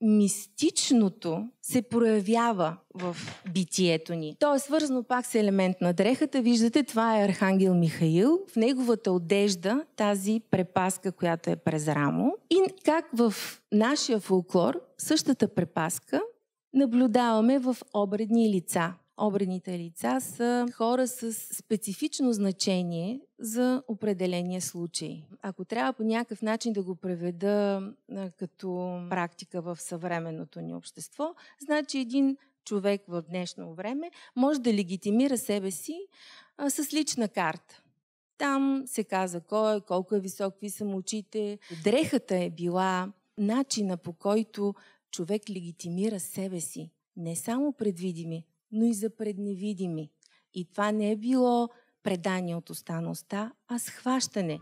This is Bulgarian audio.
мистичното се проявява в битието ни. То е свързано пак с елемент на дрехата. Виждате, това е Архангел Михаил. В неговата одежда, тази препаска, която е през рамо. И как в нашия фолклор същата препаска наблюдаваме в обредни лица. Обредните лица са хора с специфично значение за определения случай. Ако трябва по някакъв начин да го преведа като практика в съвременното ни общество, значи един човек в днешно време може да легитимира себе си с лична карта. Там се казва кой е, колко е висок, какви са му очите. Дрехата е била начина, по който човек легитимира себе си. Не само пред видими, но и за пред невидими. И това не е било предание от уста на уста, а схващане.